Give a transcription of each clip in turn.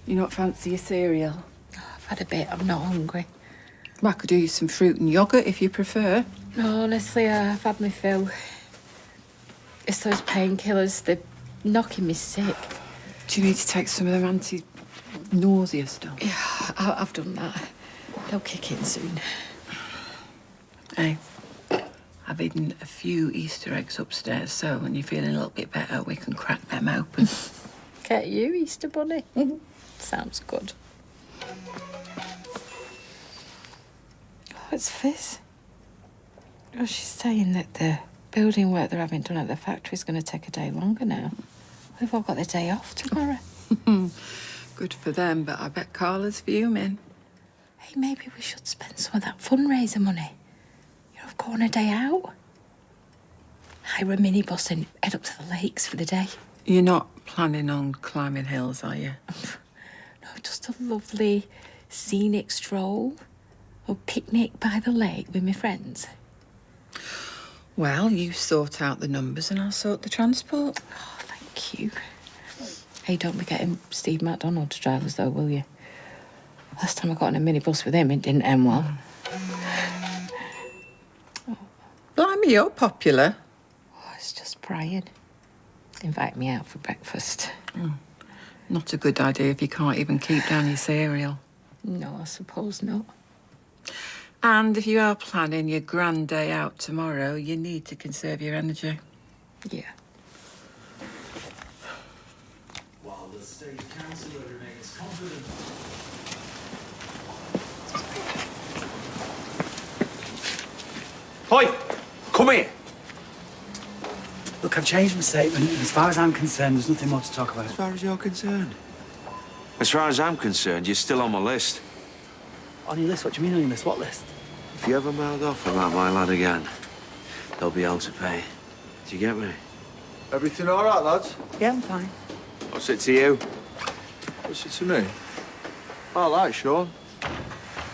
You not fancy your cereal? Oh, I've had a bit. I'm not hungry. I could do you some fruit and yoghurt if you prefer. No, honestly, I've had my fill. It's those painkillers. They're knocking me sick. Do you need to take some of them anti-nausea stuff? Yeah, I've done that. They'll kick in soon. Hey, I've hidden a few Easter eggs upstairs, so when you're feeling a little bit better, we can crack them open. Get you, Easter Bunny? Sounds good. What's Fizz? Oh, she's saying that the building work they're having done at the factory is going to take a day longer now. We've all got the day off tomorrow. Good for them, but I bet Carla's fuming. Hey, maybe we should spend some of that fundraiser money. You know, go on a day out. Hire a minibus and head up to the lakes for the day. You're not planning on climbing hills, are you? No, just a lovely scenic stroll or picnic by the lake with my friends. Well, you sort out the numbers and I'll sort the transport. Oh, thank you. Hey, don't be getting Steve McDonald to drive us, though, will you? Last time I got in a minibus with him, it didn't end well. Blimey, you're popular. Oh, it's just Brian. Invite me out for breakfast. Not a good idea if you can't even keep down your cereal. No, I suppose not. And if you are planning your grand day out tomorrow, you need to conserve your energy. Yeah. While the state councillor remains confident. Oi! Come here! Look, I've changed my statement. As far as I'm concerned, there's nothing more to talk about. As far as you're concerned? As far as I'm concerned, you're still on my list. On your list? What do you mean on your list? What list? If you ever mouth off about my lad again, there'll be hell to pay. Do you get me? Everything all right, lads? Yeah, I'm fine. What's it to you? What's it to me? I like Sean.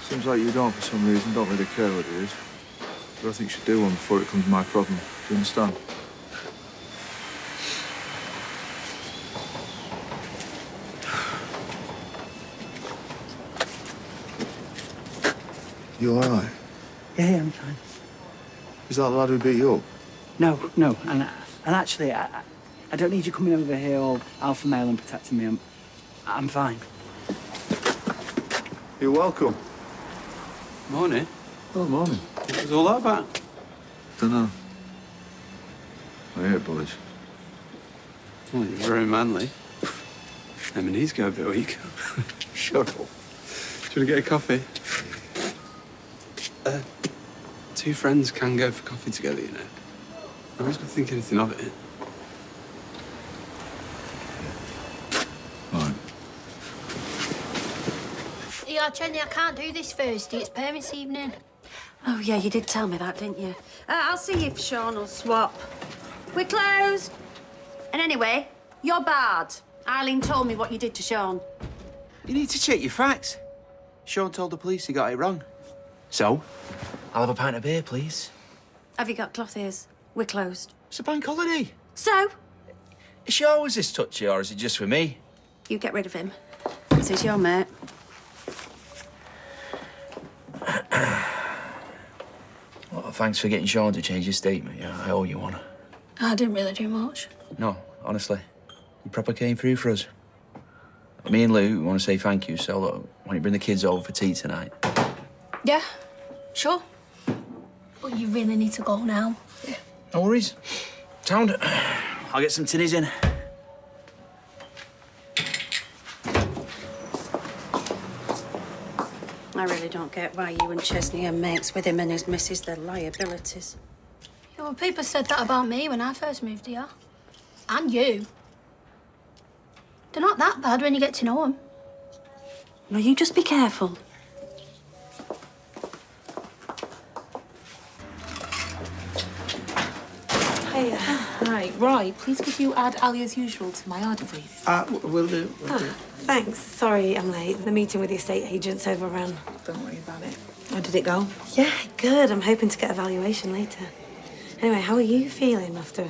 Seems like you don't, for some reason, don't really care what it is. But I think you should do one before it becomes my problem. Do you understand? You all right? Yeah, I'm fine. Is that the lad who beat you up? No. And actually, I don't need you coming over here all alpha male and protecting me. I'm fine. You're welcome. Morning. Oh, morning. What was all that about? Dunno. I hate bullies. Well, you're very manly. Them and he's go a bit weak. Shut up. Do you want to get a coffee? Two friends can go for coffee together, you know. I was going to think anything of it. Right. Yeah, Jenny, I can't do this Thursday. It's parents' evening. Oh, yeah, you did tell me that, didn't you? I'll see if Sean will swap. We're closed. And anyway, you're barred. Eileen told me what you did to Sean. You need to check your facts. Sean told the police he got it wrong. So, I'll have a pint of beer, please. Have you got cloth ears? We're closed. It's a bank holiday. So, Is she always this touchy, or is it just with me? you get rid of him. Because he's your mate. Well, thanks for getting Sean to change his statement. Yeah, I owe you one. I didn't really do much. No, honestly. You proper came through for us. Me and Lou want to say thank you, so look, why don't you bring the kids over for tea tonight? Yeah, sure. But you really need to go now. Yeah. No worries. Sound. I'll get some tinnies in. I really don't get why you and Chesney are mates with him and his missus. They're liabilities. Yeah, well, people said that about me when I first moved here. And you. They're not that bad when you get to know them. No, you just be careful. Hey, hi. Roy, please could you add Ali as usual to my order, please? Will do. Thanks. Sorry I'm late. The meeting with the estate agents overran. Don't worry about it. How did it go? Yeah, good. I'm hoping to get a valuation later. Anyway, how are you feeling after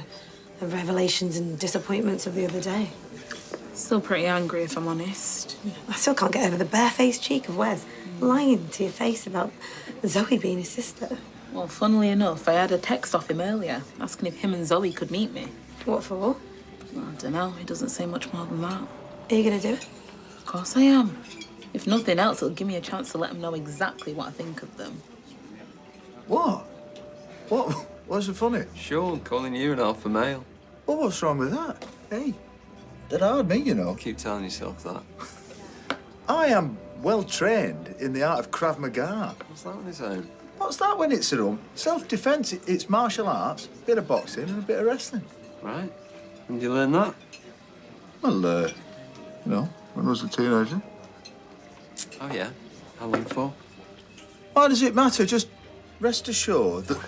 the revelations and disappointments of the other day? Still pretty angry, if I'm honest. I still can't get over the barefaced cheek of Wes lying to your face about Zoe being his sister. Well, funnily enough, I had a text off him earlier asking if him and Zoe could meet me. What for? Well, I don't know. He doesn't say much more than that. Are you going to do it? Of course I am. If nothing else, it'll give me a chance to let him know exactly what I think of them. What? What? What's so funny? Sean calling you an alpha male. Well, what's wrong with that? Hey, that hard me, you know. Keep telling yourself that. I am well trained in the art of Krav Maga. What's that on his own? What's that when it's at home? Self-defense. It's martial arts, a bit of boxing and a bit of wrestling. Right. When did you learn that? Well, you know, when I was a teenager. Oh, yeah? How long for? Why does it matter? Just rest assured that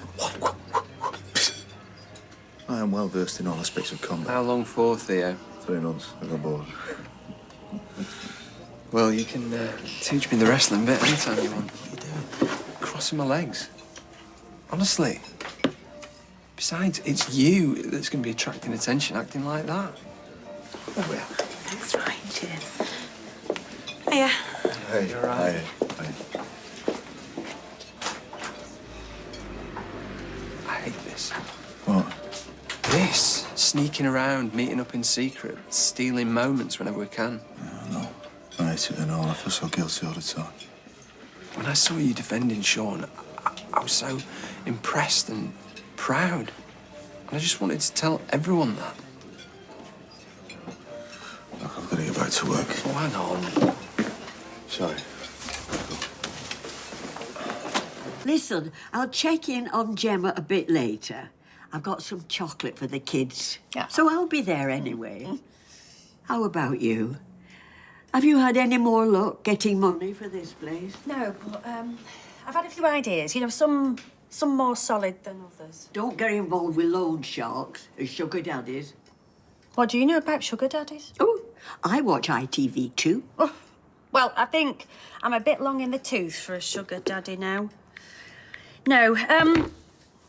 I am well versed in all aspects of combat. How long for, Theo? 3 months. I got bored. Well, you can teach me the wrestling bit anytime you want. What are you doing? Crossing my legs. Honestly. Besides, it's you that's going to be attracting attention acting like that. Oh, yeah. That's right, cheers. Hiya. Hey, You're right. Hey. I hate this. What? This. Sneaking around, meeting up in secret, stealing moments whenever we can. Yeah, I know. I hate it and all. I feel so guilty all the time. When I saw you defending Sean, I was so impressed and proud. And I just wanted to tell everyone that. Look, I've got to get back to work. Oh, hang on. Sorry. Listen, I'll check in on Gemma a bit later. I've got some chocolate for the kids. Yeah. So I'll be there anyway. How about you? Have you had any more luck getting money for this place? No, but I've had a few ideas. You know, some more solid than others. Don't get involved with loan sharks and sugar daddies. What do you know about sugar daddies? Oh, I watch ITV too. Oh, well, I think I'm a bit long in the tooth for a sugar daddy now. No,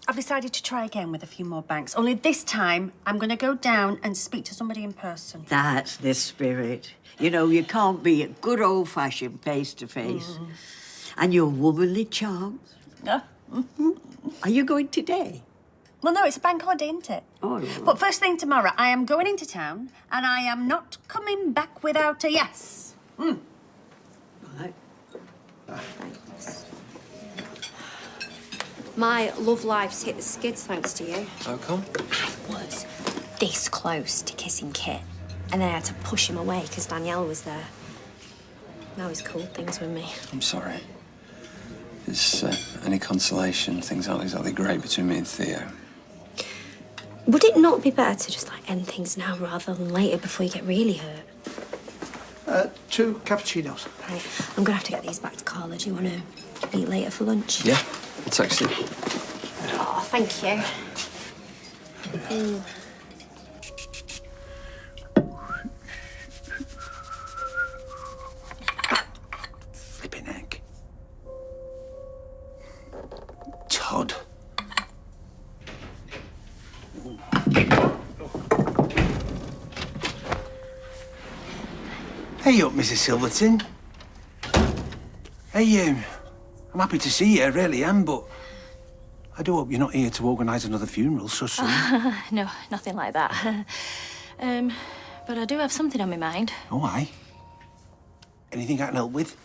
I've decided to try again with a few more banks. Only this time, I'm going to go down and speak to somebody in person. That's the spirit. You know, you can't be a good old-fashioned face-to-face. And your womanly charms. Yeah. Are you going today? Well, no, it's a bank holiday, isn't it? Oh, no. But first thing tomorrow, I am going into town, and I am not coming back without a yes. Right. My love life's hit the skids thanks to you. How come? I was this close to kissing Kit, and then I had to push him away because Danielle was there. Now he's cooled things with me. I'm sorry. If it's any consolation, things aren't exactly great between me and Theo. Would it not be better to just, like, end things now rather than later before you get really hurt? 2 cappuccinos. Right, I'm gonna have to get these back to Carla. Do you want to meet later for lunch? Yeah, I'll text you. Oh, thank you. Flipping heck. Todd. Hey up, Mrs. Silverton. Hey, I'm happy to see you, I really am, but I do hope you're not here to organise another funeral so soon. No, nothing like that. But I do have something on my mind. Oh, aye? Anything I can help with?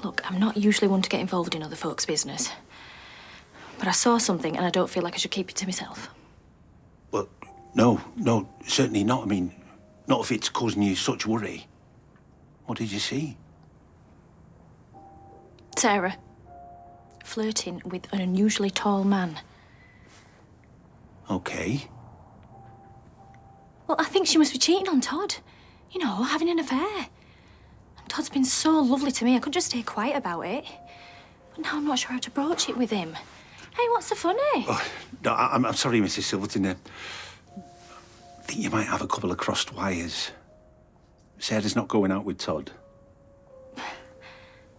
Look, I'm not usually one to get involved in other folks' business. But I saw something and I don't feel like I should keep it to myself. Well, no, certainly not. I mean, not if it's causing you such worry. What did you see? Sarah, flirting with an unusually tall man. Okay. Well, I think she must be cheating on Todd. You know, having an affair. And Todd's been so lovely to me, I could just stay quiet about it. But now I'm not sure how to broach it with him. Hey, what's so funny? Oh, no, I'm sorry, Mrs. Silverton. I think you might have a couple of crossed wires. Sarah's not going out with Todd.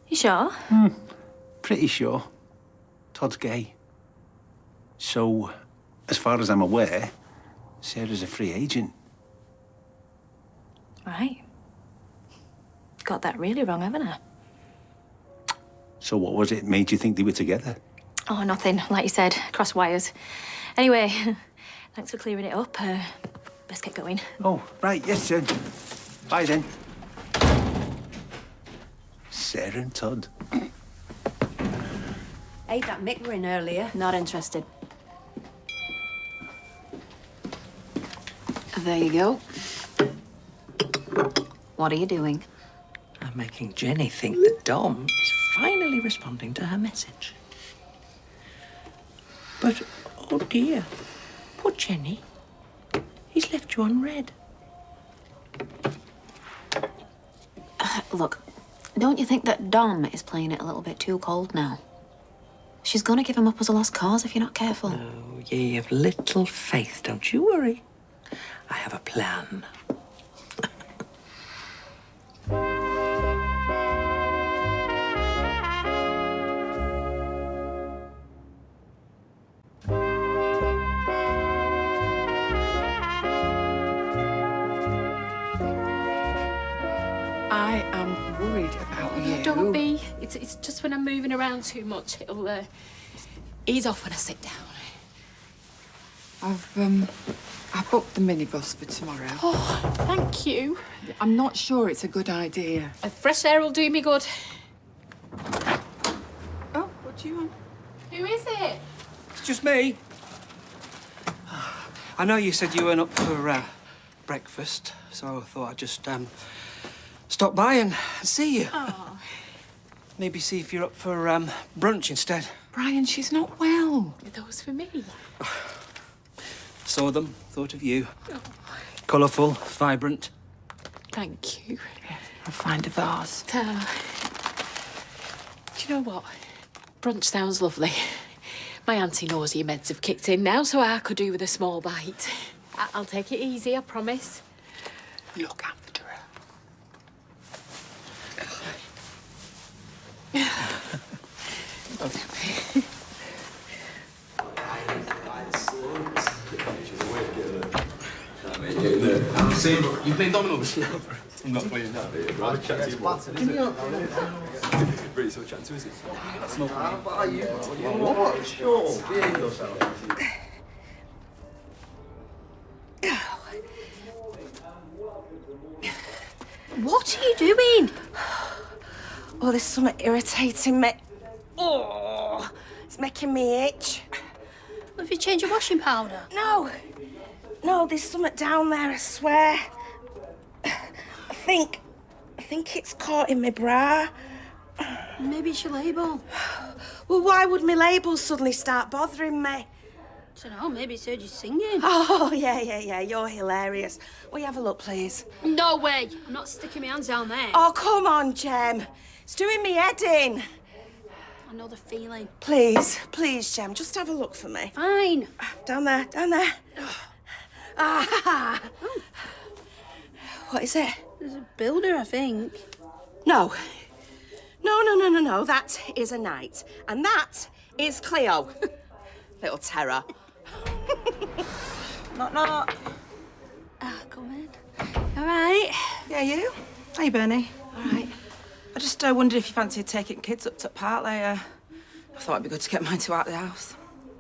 You sure? Pretty sure. Todd's gay. So, as far as I'm aware, Sarah's a free agent. Right. Got that really wrong, haven't I? So what was it made you think they were together? Oh, nothing. Like you said, cross wires. Anyway, thanks for clearing it up. Best get going. Oh, right, yes, bye then. Sarah and Todd. Hey, that Mick were in earlier. Not interested. There you go. What are you doing? I'm making Jenny think that Dom is finally responding to her message. But, oh dear, poor Jenny. He's left you unread. Look, don't you think that Dom is playing it a little bit too cold now? She's gonna give him up as a lost cause if you're not careful. Oh, ye of little faith, don't you worry. I have a plan. I am worried about you. Don't be. It's just when I'm moving around too much, it'll ease off when I sit down. I've booked the minibus for tomorrow. Oh, thank you. I'm not sure it's a good idea. Fresh air will do me good. Oh, what do you want? Who is it? It's just me. I know you said you weren't up for breakfast, so I thought I'd just stop by and see you. Oh. Maybe see if you're up for brunch instead. Brian, she's not well. Are those for me? Saw them, thought of you. Colourful, vibrant. Thank you. I'll find a vase. Do you know what? Brunch sounds lovely. My auntie knows your meds have kicked in now, so I could do with a small bite. I'll take it easy, I promise. Look after her. You play dominoes? I'm not playing that. I'll chat to you more. Give me up. Really, so chat to, is it? What are you doing? Oh, there's something irritating me. Oh, it's making me itch. Have you changed your washing powder? No. No, there's something down there, I swear. I think it's caught in my bra. Maybe it's your label. Well, why would my labels suddenly start bothering me? I don't know, maybe it's heard you singing. Oh, yeah, you're hilarious. Will you have a look, please? No way. I'm not sticking my hands down there. Oh, come on, Jem. It's doing me head in. I know the feeling. Please, Jem, just have a look for me. Fine. Down there. Ah. What is it? There's a builder, I think. No. That is a knight. And that is Cleo. Little terror. Knock. Come in. All right. Yeah, you? Hey, Bernie. All right. I just wondered if you fancied taking kids up to the park later. I thought it'd be good to get mine two out of the house.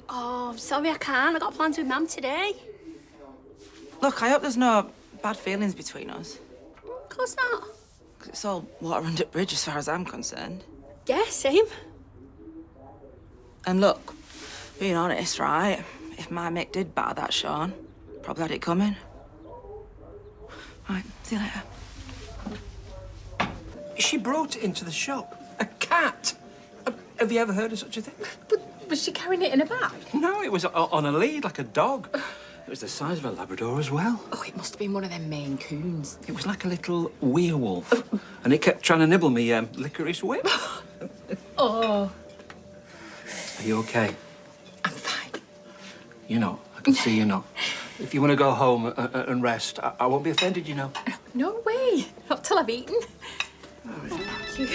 Oh, I'm sorry I can't. I got plans with Mum today. Look, I hope there's no bad feelings between us. Of course not. 'Cause it's all water under the bridge as far as I'm concerned. Yeah, same. And look, being honest, right? If my Mick did batter that Sean, probably had it coming. Right, see you later. She brought it into the shop. A cat. Have you ever heard of such a thing? But was she carrying it in a bag? No, it was on a lead, like a dog. It was the size of a Labrador as well. Oh, it must have been one of them Maine Coons. It was like a little werewolf. And it kept trying to nibble me licorice whip. Oh. Are you okay? I'm fine. You're not. I can see you're not. If you want to go home and rest, I won't be offended, you know. No way. Not till I've eaten. Thank you.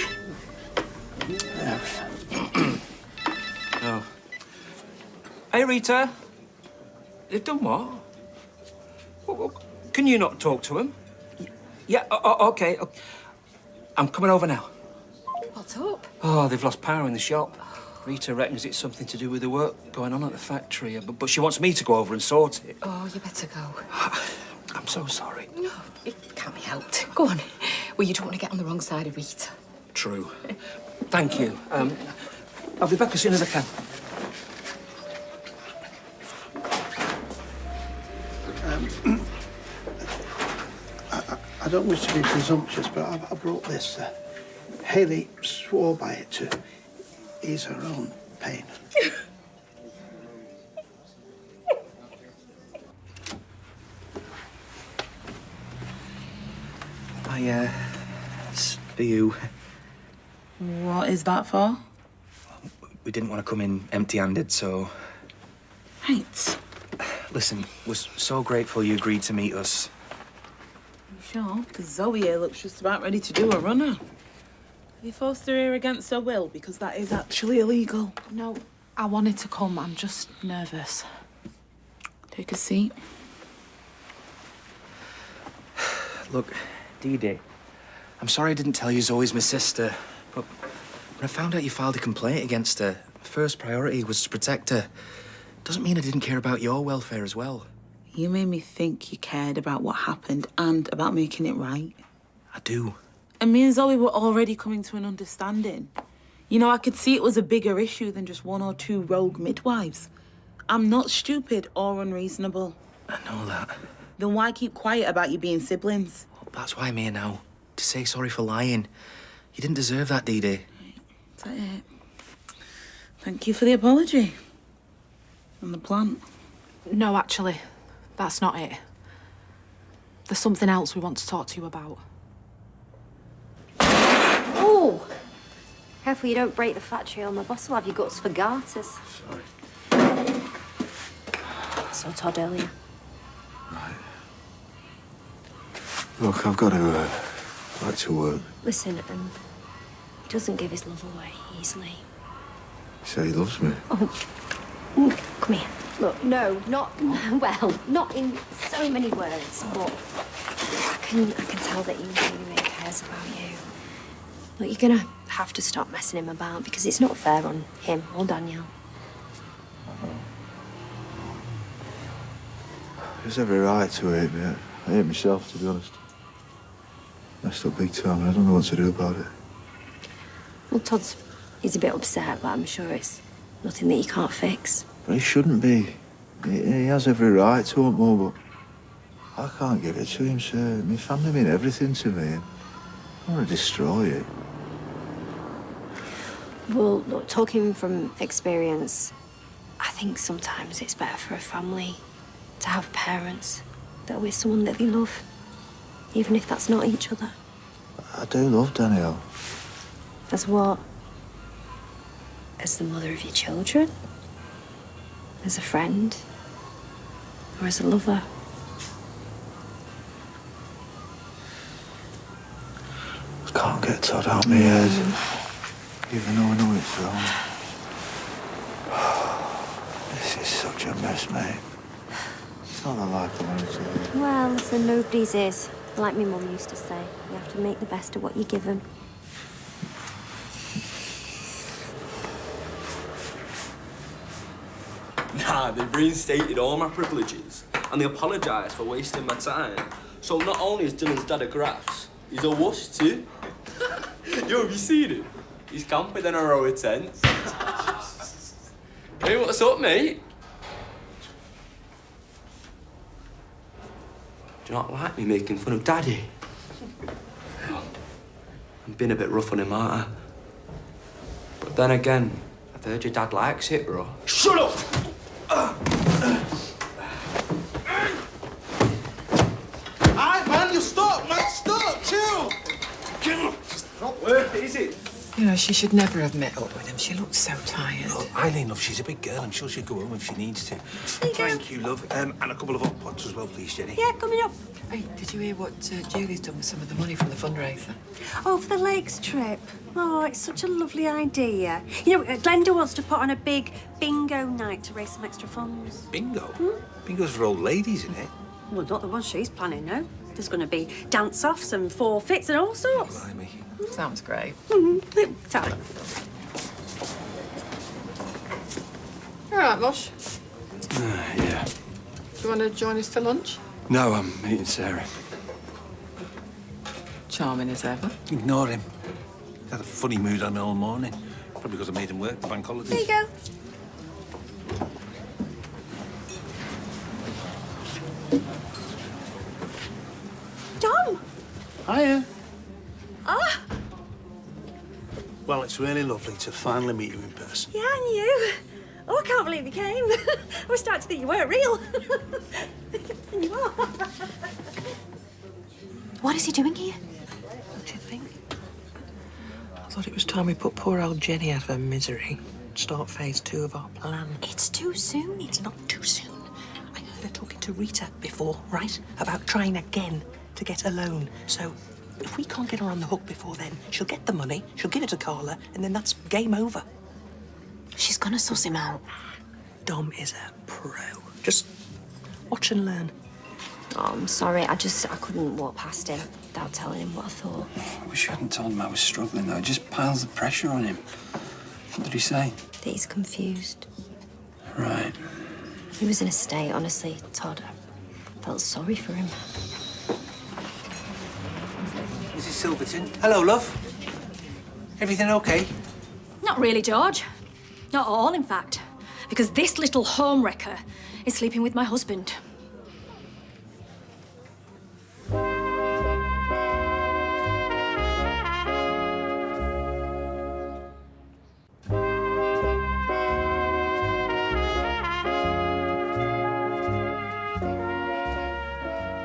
Oh. Hey, Rita. They've done what? Can you not talk to him? Yeah, okay. I'm coming over now. What's up? Oh, they've lost power in the shop. Rita reckons it's something to do with the work going on at the factory, but she wants me to go over and sort it. Oh, you better go. I'm so sorry. No, it can't be helped. Go on. Well, you don't want to get on the wrong side of Rita. True. Thank you. I'll be back as soon as I can. I don't wish to be presumptuous, but I brought this. Hayley swore by it to ease her own pain. It's for you. What is that for? We didn't want to come in empty-handed, so... Right. Listen, we're so grateful you agreed to meet us. Sure, because Zoe here looks just about ready to do a runner. You forced her here against her will, because that is actually illegal. No, I wanted to come. I'm just nervous. Take a seat. Look, Dee, I'm sorry I didn't tell you Zoe's my sister, but when I found out you filed a complaint against her, first priority was to protect her. Doesn't mean I didn't care about your welfare as well. You made me think you cared about what happened and about making it right. I do. And me and Zoe were already coming to an understanding. You know, I could see it was a bigger issue than just one or two rogue midwives. I'm not stupid or unreasonable. I know that. Then why keep quiet about you being siblings? Well, that's why I'm here now. To say sorry for lying. You didn't deserve that, Dee. Is that it? Thank you for the apology. And the plant. No, actually, that's not it. There's something else we want to talk to you about. Oh! Careful you don't break the factory or my boss will have your guts for garters. Sorry. Saw Todd earlier. Right. Look, I've got to back to work. Listen, he doesn't give his love away easily. He said he loves me. Oh, come here. Look, no, not, well, not in so many words, but I can tell that he really cares about you. Look, you're gonna have to stop messing him about because it's not fair on him or Danielle. There's every right to hate me. I hate myself, to be honest. Messed up big time, and I don't know what to do about it. Well, he's a bit upset, but I'm sure it's nothing that you can't fix. But he shouldn't be. He has every right to want more, but I can't give it to him, sir. My family mean everything to me, and I want to destroy it. Well, look, talking from experience, I think sometimes it's better for a family to have parents that are with someone that they love, even if that's not each other. I do love Danielle. As what? As the mother of your children? As a friend? Or as a lover? I can't get Todd out of my ears, even though I know it's wrong. This is such a mess, mate. It's not the life I wanted to live. Well, listen, nobody's is. Like my mum used to say, you have to make the best of what you're given. Nah, they've reinstated all my privileges and they apologise for wasting my time. So not only is Dylan's dad a grass, he's a wuss too. Yo, have you seen him? He's camping in a row of tents. Hey, what's up, mate? Do you not like me making fun of Daddy? I've been a bit rough on him, aren't I? But then again, I've heard your dad likes it, bro. Shut up! Alright, man, you stop, man, stop, chill! It's not worth it, is it? You know, she should never have met up with him. She looks so tired. Oh, Eileen, love, she's a big girl. I'm sure she'll go home if she needs to. Thank you, love. And a couple of hot pots as well, please, Jenny. Yeah, coming up. Hey, did you hear what Julie's done with some of the money from the fundraiser? Oh, for the lakes trip. Oh, it's such a lovely idea. You know, Glenda wants to put on a big bingo night to raise some extra funds. Bingo? Bingo's for old ladies, isn't it? Well, not the one she's planning, no. There's going to be dance-offs and forfeits and all sorts. Sounds great. Sorry. All right, Mosh. Yeah. Do you want to join us for lunch? No, I'm meeting Sarah. Charming as ever. Ignore him. He had a funny mood on me all morning. Probably because I made him work the bank holidays. There you go. Dom! Hiya. Ah, Well, it's really lovely to finally meet you in person. yeah, and you. Oh, I can't believe you came. I was starting to think you weren't real. And you are. What is he doing here? What do you think? I thought it was time we put poor old Jenny out of her misery. Start phase 2 of our plan. It's too soon. It's not too soon. I heard her talking to Rita before, right? About trying again to get a loan. So if we can't get her on the hook before then, she'll get the money, she'll give it to Carla, and then that's game over. She's gonna suss him out. Dom is a pro. Just watch and learn. Oh, I'm sorry. I couldn't walk past him without telling him what I thought. I wish you hadn't told him I was struggling, though. It just piles the pressure on him. What did he say? That he's confused. Right. He was in a state, honestly, Todd. I felt sorry for him. Mrs. Silverton. Hello, love. Everything okay? Not really, George. Not at all, in fact. Because this little homewrecker is sleeping with my husband.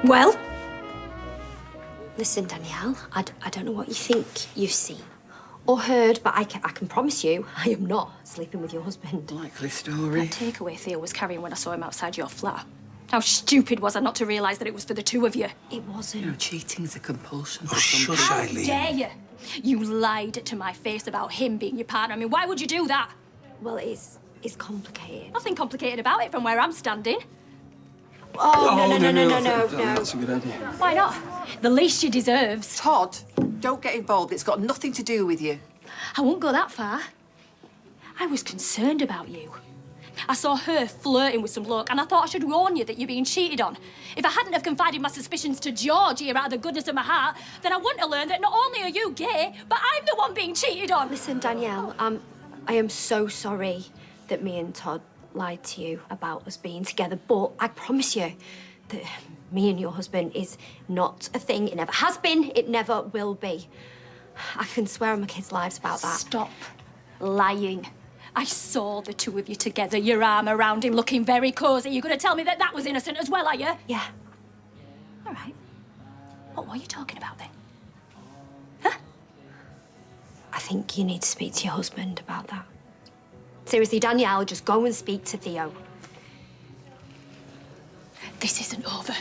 Well? Listen, Danielle, I don't know what you think you've seen or heard, but I can promise you I am not sleeping with your husband. Likely story. That takeaway Theo was carrying when I saw him outside your flat. How stupid was I not to realise that it was for the two of you? It wasn't. You know, cheating's a compulsion. Oh, shush, How Eileen. dare you? You lied to my face about him being your partner. I mean, why would you do that? Well, it's complicated. Nothing complicated about it from where I'm standing. Oh, no. That's a good idea. Why not? The least she deserves. Todd, don't get involved. It's got nothing to do with you. I won't go that far. I was concerned about you. I saw her flirting with some bloke, and I thought I should warn you that you're being cheated on. If I hadn't have confided my suspicions to George here out of the goodness of my heart, then I wouldn't have learned that not only are you gay, but I'm the one being cheated on. Listen, Danielle, I am so sorry that me and Todd lied to you about us being together, but I promise you that me and your husband is not a thing. It never has been. It never will be. I can swear on my kids' lives about that. Stop lying. I saw the two of you together, your arm around him, looking very cosy. You're going to tell me that that was innocent as well, are you? Yeah. All right. What were you talking about then? I think you need to speak to your husband about that. Seriously, Danielle, just go and speak to Theo. This isn't over.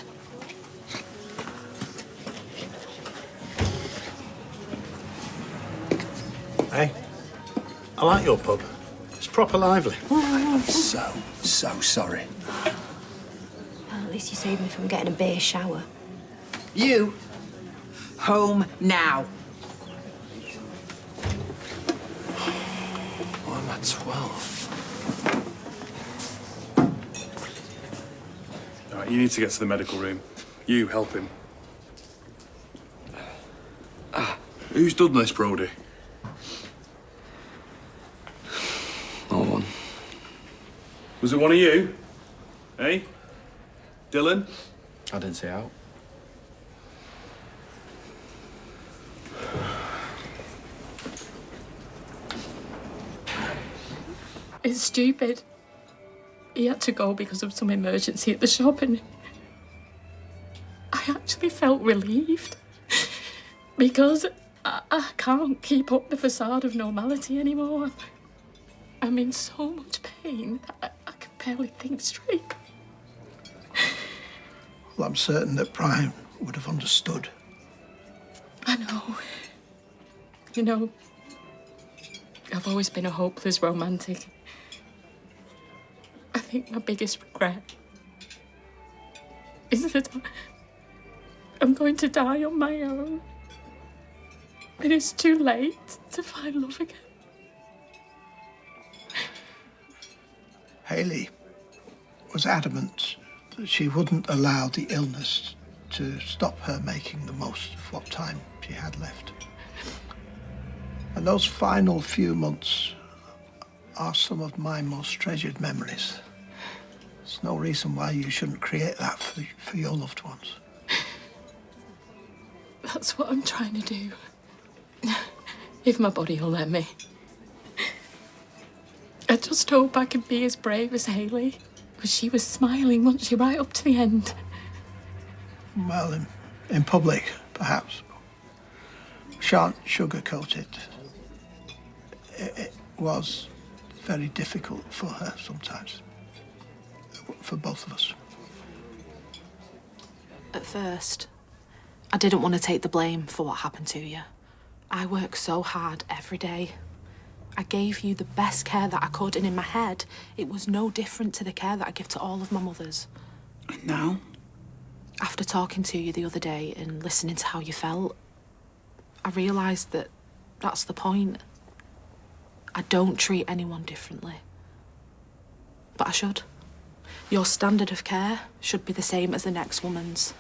Hey, I like your pub. It's proper lively. I'm so sorry. Well, at least you saved me from getting a beer shower. You, home now. Why am I 12? All right, you need to get to the medical room. You help him. Who's done this, Brody? No one. Was it one of you? Hey? Dylan? I didn't say out. It's stupid. He had to go because of some emergency at the shop, and I actually felt relieved because I can't keep up the facade of normality anymore. I'm in so much pain that I can barely think straight. Well, I'm certain that Brian would have understood. I know. You know, I've always been a hopeless romantic. I think my biggest regret is that I'm going to die on my own. And it's too late to find love again. Hayley was adamant that she wouldn't allow the illness to stop her making the most of what time she had left. And those final few months are some of my most treasured memories. There's no reason why you shouldn't create that for your loved ones. That's what I'm trying to do. If my body will let me. I just hope I can be as brave as Hayley. Because she was smiling, wasn't she, right up to the end? Well, in public, perhaps. Shan't sugarcoat it. It was very difficult for her sometimes. For both of us. At first, I didn't want to take the blame for what happened to you. I worked so hard every day. I gave you the best care that I could, and in my head, it was no different to the care that I give to all of my mothers. And now? After talking to you the other day and listening to how you felt, I realised that that's the point. I don't treat anyone differently. But I should. Your standard of care should be the same as the next woman's.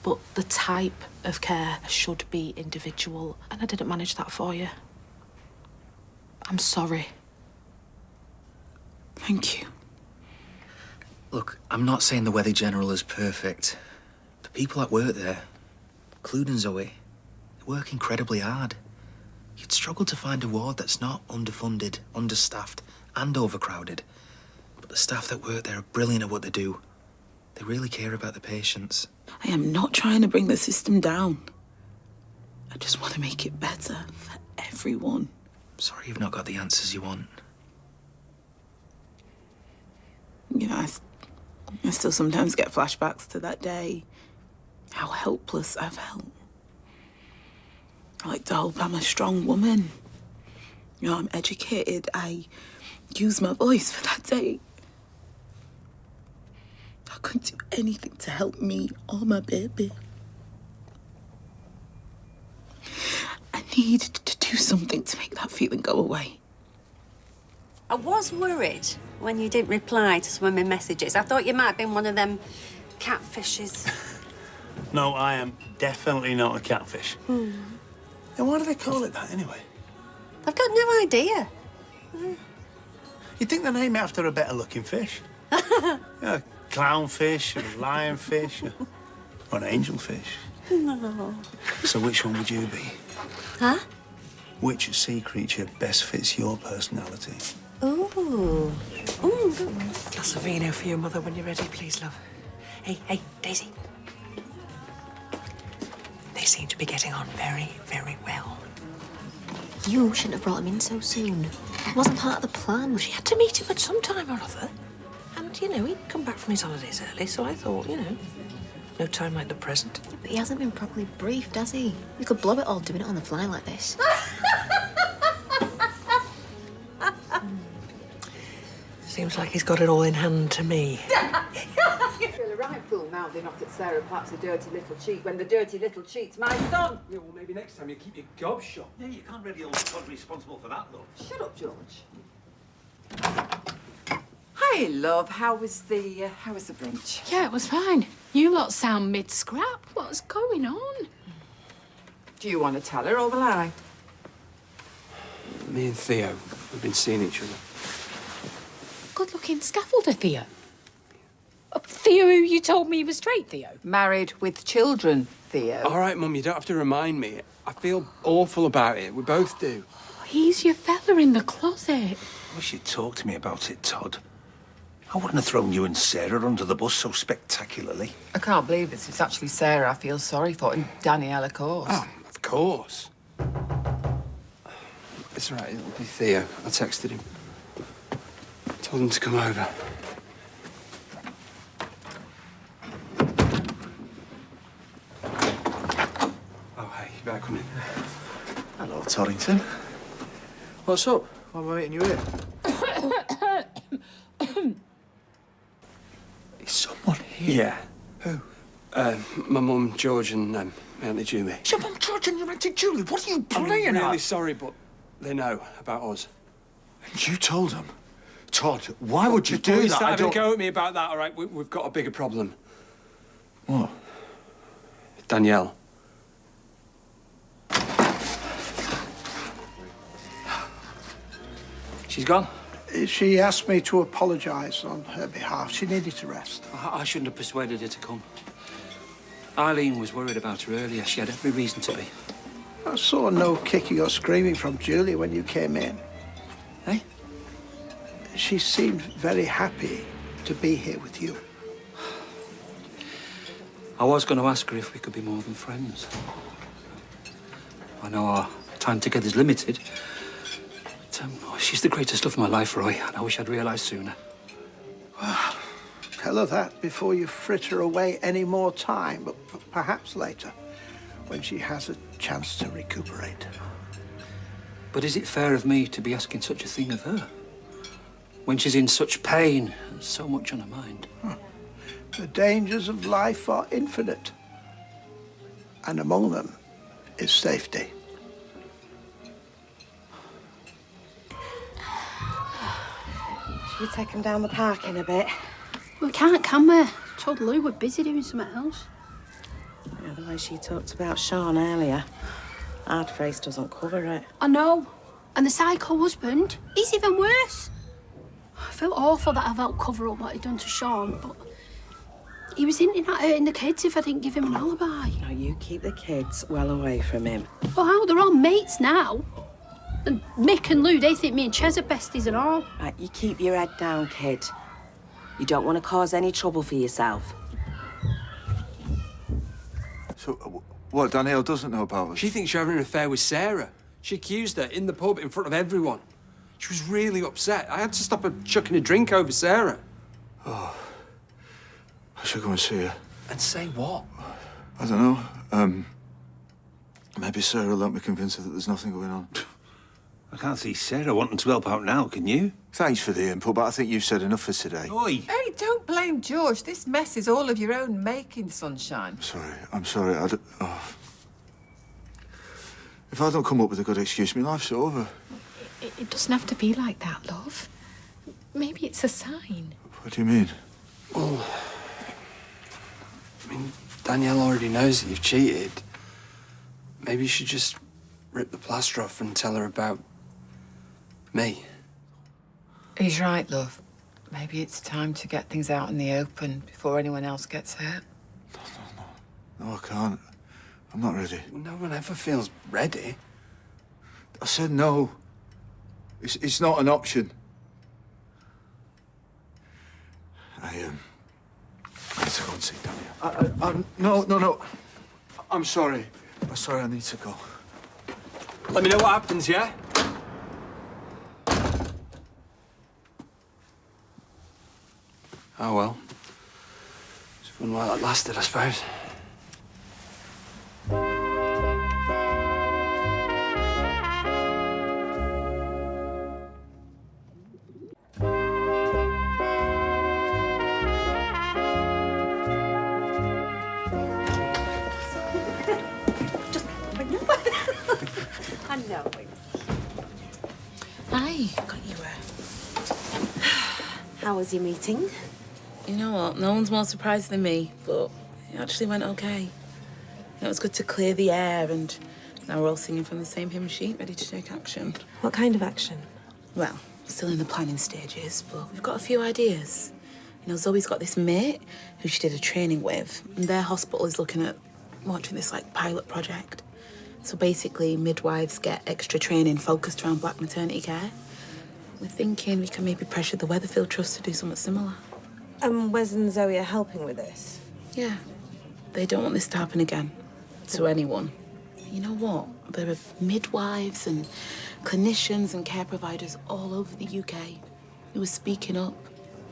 But the type of care should be individual, and I didn't manage that for you. I'm sorry. Thank you. Look, I'm not saying the Weather General is perfect. The people that work there, including Zoe, they work incredibly hard. You'd struggle to find a ward that's not underfunded, understaffed, and overcrowded. But the staff that work there are brilliant at what they do. They really care about the patients. I am not trying to bring the system down. I just want to make it better for everyone. Sorry you've not got the answers you want. You know, I still sometimes get flashbacks to that day. How helpless I felt. I like to hope I'm a strong woman. You know, I'm educated. I use my voice for that day. I couldn't do anything to help me or my baby. I needed to do something to make that feeling go away. I was worried when you didn't reply to some of my messages. I thought you might have been one of them catfishes. No, I am definitely not a catfish. And why do they call it that anyway? I've got no idea. You'd think they name it after a better-looking fish. A clownfish, a lionfish, or an angelfish. No. So which one would you be? Huh? Which sea creature best fits your personality? Ooh. Glass of vino for your mother when you're ready, please, love. Hey, Daisy. They seem to be getting on very, very well. You shouldn't have brought him in so soon. It wasn't part of the plan. She had to meet him at some time or other. And, you know, he'd come back from his holidays early, so I thought, you know, no time like the present. But he hasn't been properly briefed, has he? You could blow it all doing it on the fly like this. Seems like he's got it all in hand to me. You feel a right fool mouthing off at Sarah Pat's a dirty little cheat when the dirty little cheat's my son. Yeah, well, maybe next time you keep your gob shut. Yeah, you can't really hold God responsible for that, love. Shut up, George. Hi, love. How was the brunch? Yeah, it was fine. You lot sound mid-scrap. What's going on? Do you want to tell her or will I? Me and Theo, we've been seeing each other. Good-looking scaffolder, Theo. Theo, who you told me was straight, Theo. Married with children, Theo. All right, Mum, you don't have to remind me. I feel awful about it. We both do. He's your fella in the closet. I wish you'd talk to me about it, Todd. I wouldn't have thrown you and Sarah under the bus so spectacularly. I can't believe this. It's actually Sarah I feel sorry for, and Danielle, of course. Oh, of course. It's all right, it'll be Theo. I texted him. Told him to come over. Oh, hey, you better come in. Hello, Torrington. What's up? Why am I meeting you here? Is someone here? Yeah. Who? My mum, George, and my Auntie Julie. Your mum, George, and your Auntie Julie? What are you playing I'm at? really sorry, but they know about us. And you told them? Todd, why would you Before do you that? start I having a don't... go at me about that, all right? We've got a bigger problem. What? Danielle. She's gone? She asked me to apologise on her behalf. She needed to rest. I shouldn't have persuaded her to come. Eileen was worried about her earlier. She had every reason to be. I saw no kicking or screaming from Julie when you came in. Eh? She seemed very happy to be here with you. I was going to ask her if we could be more than friends. I know our time together's limited. But, she's the greatest love of my life, Roy, and I wish I'd realised sooner. Well, tell her that before you fritter away any more time, but perhaps later, when she has a chance to recuperate. But is it fair of me to be asking such a thing of her? When she's in such pain and so much on her mind? The dangers of life are infinite, and among them is safety. Should we take him down the park in a bit? We can't, can we? Told Lou we're busy doing something else. Yeah, the way she talked about Sean earlier. Hard face doesn't cover it. I know. And the psycho husband, he's even worse. I feel awful that I've helped cover up what he'd done to Sean, but he was hinting at hurting the kids if I didn't give him an alibi. No, you keep the kids well away from him. Well, how? They're all mates now. And Mick and Lou, they think me and Ches are besties and all. Right, you keep your head down, kid. You don't want to cause any trouble for yourself. So, what, Danielle doesn't know about us? She thinks you're having an affair with Sarah. She accused her in the pub in front of everyone. She was really upset. I had to stop her chucking a drink over Sarah. Oh. I should go and see her. And say what? I don't know. Maybe Sarah will let me convince her that there's nothing going on. I can't see Sarah wanting to help out now, can you? Thanks for the input, but I think you've said enough for today. Oi! Hey, don't blame George. This mess is all of your own making, sunshine. I'm sorry. If I don't come up with a good excuse, my life's over. It doesn't have to be like that, love. Maybe it's a sign. What do you mean? Well, Danielle already knows that you've cheated. Maybe you should just rip the plaster off and tell her about me. He's right, love. Maybe it's time to get things out in the open before anyone else gets hurt. No, I can't. I'm not ready. Well, no one ever feels ready. I said no. It's not an option. I need to go and see Danielle. No. I'm sorry. I'm sorry, I need to go. Let me know what happens, yeah? Oh, well. It's fun while it lasted, I suppose. I know it. Hi, got you How was your meeting? You know what? No one's more surprised than me, but it actually went okay. It was good to clear the air, and now we're all singing from the same hymn sheet, ready to take action. What kind of action? Well, still in the planning stages, but we've got a few ideas. You know, Zoe's got this mate who she did a training with, and their hospital is looking at launching this, pilot project. So basically, midwives get extra training focused around black maternity care. We're thinking we can maybe pressure the Weatherfield Trust to do something similar. Wes and Zoe are helping with this? Yeah. They don't want this to happen again. To anyone. You know what? There are midwives and clinicians and care providers all over the UK who are speaking up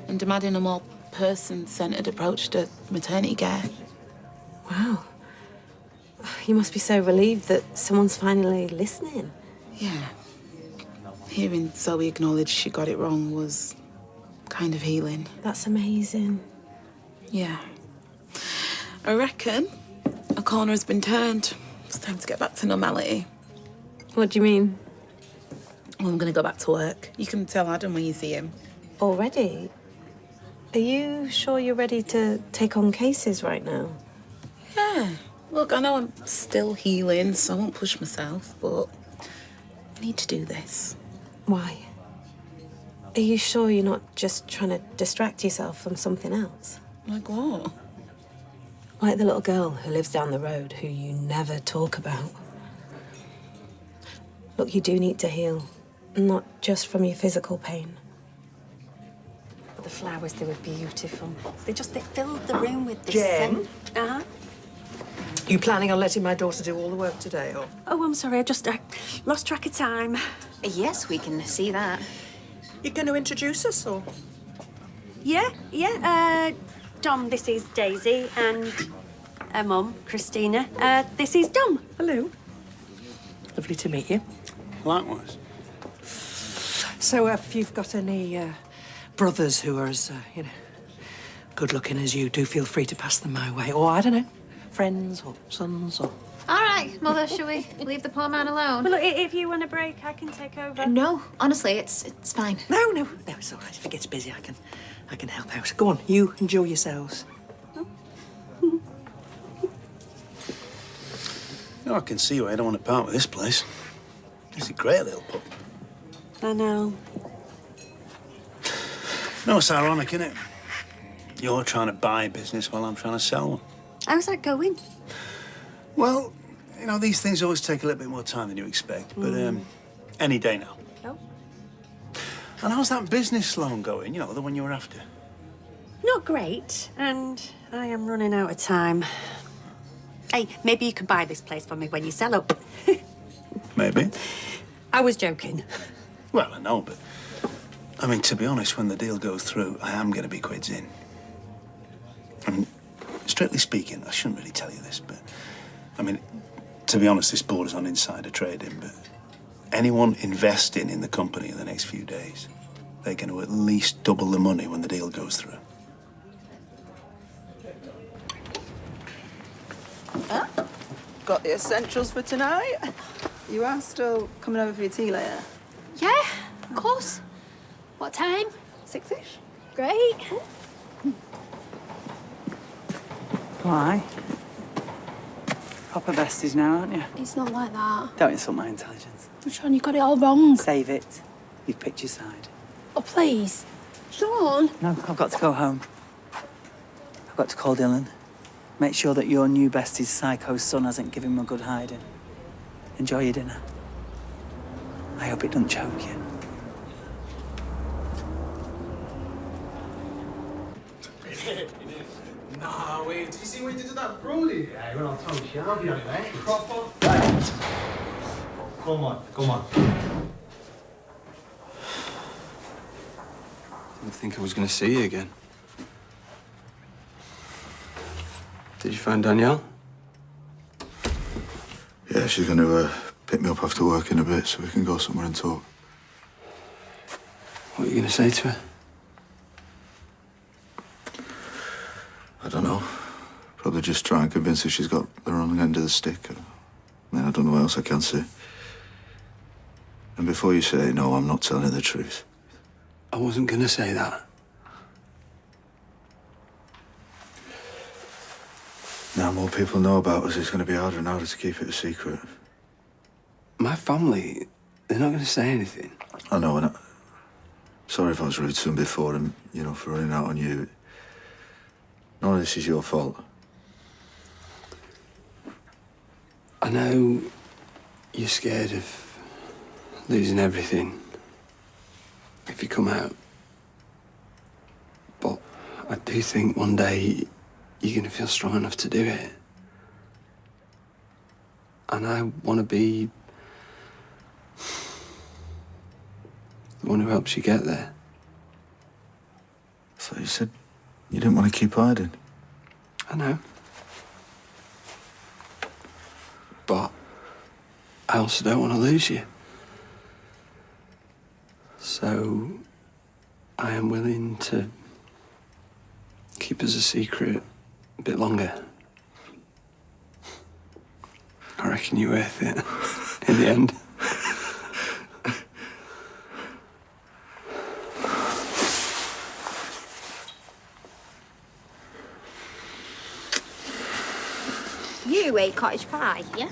and demanding a more person-centred approach to maternity care. Wow. You must be so relieved that someone's finally listening. Yeah. Hearing Zoe acknowledge she got it wrong was kind of healing. That's amazing. Yeah. I reckon a corner has been turned. It's time to get back to normality. What do you mean? Well, I'm going to go back to work. You can tell Adam when you see him. Already? Are you sure you're ready to take on cases right now? Yeah. Look, I know I'm still healing, so I won't push myself, but I need to do this. Why? Are you sure you're not just trying to distract yourself from something else? Like what? Like the little girl who lives down the road who you never talk about. Look, you do need to heal. Not just from your physical pain. The flowers, they were beautiful. They filled the room with the Jen? scent. Uh-huh. You planning on letting my daughter do all the work today, or? Oh, I'm sorry, I lost track of time. Yes, we can see that. You're going to introduce us, or? Yeah. Dom, this is Daisy, and her mum, Christina. This is Dom. Hello. Lovely to meet you. Likewise. So, if you've got any brothers who are as, good-looking as you, do feel free to pass them my way. Or, I don't know, friends or sons or... All right, Mother, shall we leave the poor man alone? Well, look, if you want a break, I can take over. No, honestly, it's fine. No, it's all right. If it gets busy, I can help out. Go on, you enjoy yourselves. No, I can see why I don't want to part with this place. It's a great little pub. I know. No, it's ironic, isn't it? You're trying to buy a business while I'm trying to sell one. How's that going? Well, these things always take a little bit more time than you expect, but any day now. Oh. And how's that business loan going? The one you were after? Not great, and I am running out of time. Hey, maybe you could buy this place for me when you sell up. Maybe. I was joking. Well, I know, but... to be honest, when the deal goes through, I am going to be quids in. Strictly speaking, I shouldn't really tell you this, but... to be honest, this borders on insider trading, but... anyone investing in the company in the next few days, they're going to at least double the money when the deal goes through. Got the essentials for tonight? You are still coming over for your tea later? Yeah, of course. What time? 6-ish. Great. Why? Proper besties now, aren't you? It's not like that. Don't insult my intelligence. Sean, you got it all wrong. Save it. You've picked your side. Oh, please. Sean. No, I've got to go home. I've got to call Dylan. Make sure that your new bestie's psycho son hasn't given him a good hiding. Enjoy your dinner. I hope it doesn't choke you. Nah, wait. Did you see what he did to that Brody? Yeah, he went on tongue sharp, you know, proper. Come on. Didn't think I was going to see you again. Did you find Danielle? Yeah, she's going to pick me up after work in a bit so we can go somewhere and talk. What are you going to say to her? I don't know. Probably just try and convince her she's got the wrong end of the stick. I don't know what else I can say. And before you say no, I'm not telling her the truth. I wasn't going to say that. Now more people know about us, it's going to be harder and harder to keep it a secret. My family, they're not going to say anything. I know, and sorry if I was rude to them before and, for running out on you. None of this is your fault. I know you're scared of losing everything if you come out. But I do think one day you're going to feel strong enough to do it. And I want to be the one who helps you get there. So you said you didn't want to keep hiding. I know. But I also don't want to lose you. So I am willing to keep us a secret a bit longer. I reckon you're worth it in the end. You ate cottage pie? Yeah.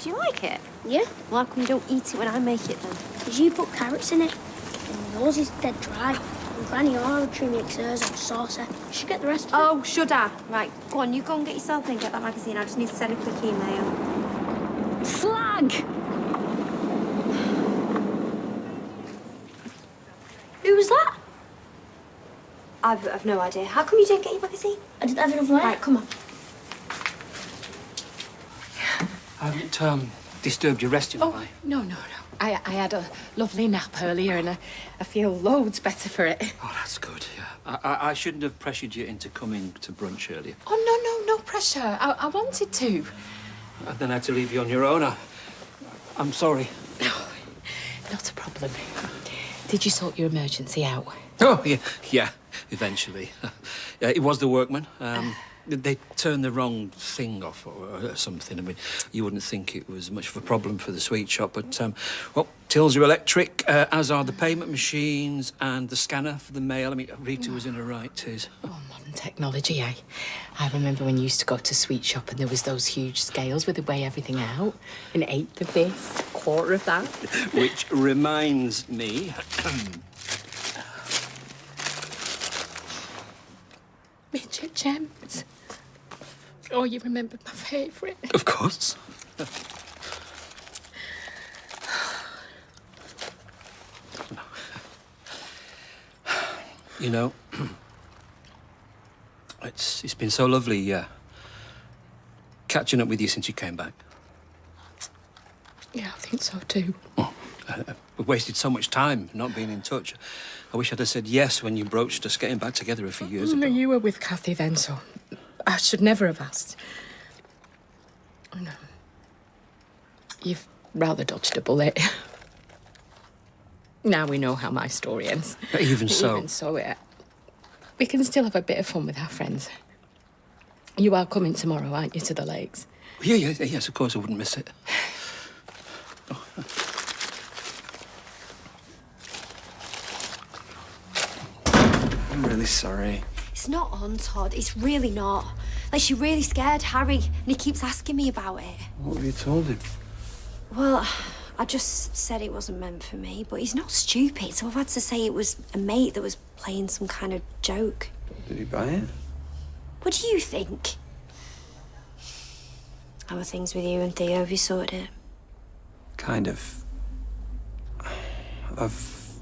Do you like it? Yeah. Well, how come you don't eat it when I make it then? Because you put carrots in it. And yours is dead dry. And Granny Oratory makes hers on saucer. You should get the rest of it. Oh, should I? Right, go on, you go and get yourself in, get that magazine. I just need to send a quick email. Slag! Who was that? I've no idea. How come you didn't get your magazine? I didn't have enough money. Right, come on. I haven't disturbed your rest, have I? No. I had a lovely nap earlier and I feel loads better for it. Oh, that's good, yeah. I shouldn't have pressured you into coming to brunch earlier. Oh, no pressure. I wanted to. And then I had to leave you on your own. I'm sorry. Not a problem. Did you sort your emergency out? Oh, yeah, eventually. It was the workman. They turned the wrong thing off or something. I mean, you wouldn't think it was much of a problem for the sweet shop, but, well, tills are electric, as are the payment machines and the scanner for the mail. I mean, Rita was in her right, too. Oh, modern technology, eh? I remember when you used to go to sweet shop and there was those huge scales where they weigh everything out. An eighth of this, a quarter of that. Which reminds me... Midget gems. Oh, you remembered my favourite. Of course. You know, it's been so lovely catching up with you since you came back. Yeah, I think so too. We've wasted so much time not being in touch. I wish I'd have said yes when you broached us getting back together a few years ago. No, you were with Kathy then, so I should never have asked. No. You've rather dodged a bullet. Now we know how my story ends. Even so. Even so, we can still have a bit of fun with our friends. You are coming tomorrow, aren't you, to the lakes? Yes, of course, I wouldn't miss it. I'm really sorry. It's not on, Todd. It's really not. Like, she really scared Harry, and he keeps asking me about it. What have you told him? Well, I just said it wasn't meant for me, but he's not stupid, so I've had to say it was a mate that was playing some kind of joke. Did he buy it? What do you think? How are things with you and Theo? Have you sorted it? Kind of. I've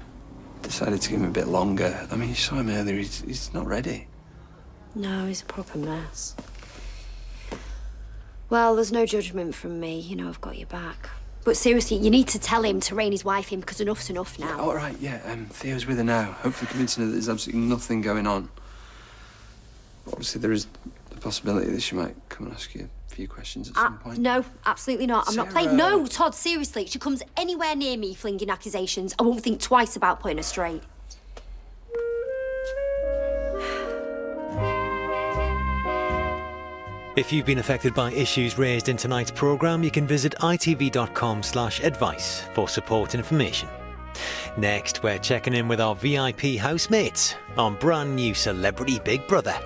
decided to give him a bit longer. I mean, you saw him earlier. He's not ready. No, he's a proper mess. Well, there's no judgment from me. You know I've got your back. But seriously, you need to tell him to rein his wife in because enough's enough now. All right, yeah. Theo's with her now. Hopefully convincing her that there's absolutely nothing going on. Obviously, there is the possibility that she might come and ask you a few questions at some point. No, absolutely not. I'm not playing. No, Todd, seriously. If she comes anywhere near me flinging accusations, I won't think twice about putting her straight. If you've been affected by issues raised in tonight's programme, you can visit itv.com/advice for support and information. Next, we're checking in with our VIP housemates on brand new Celebrity Big Brother.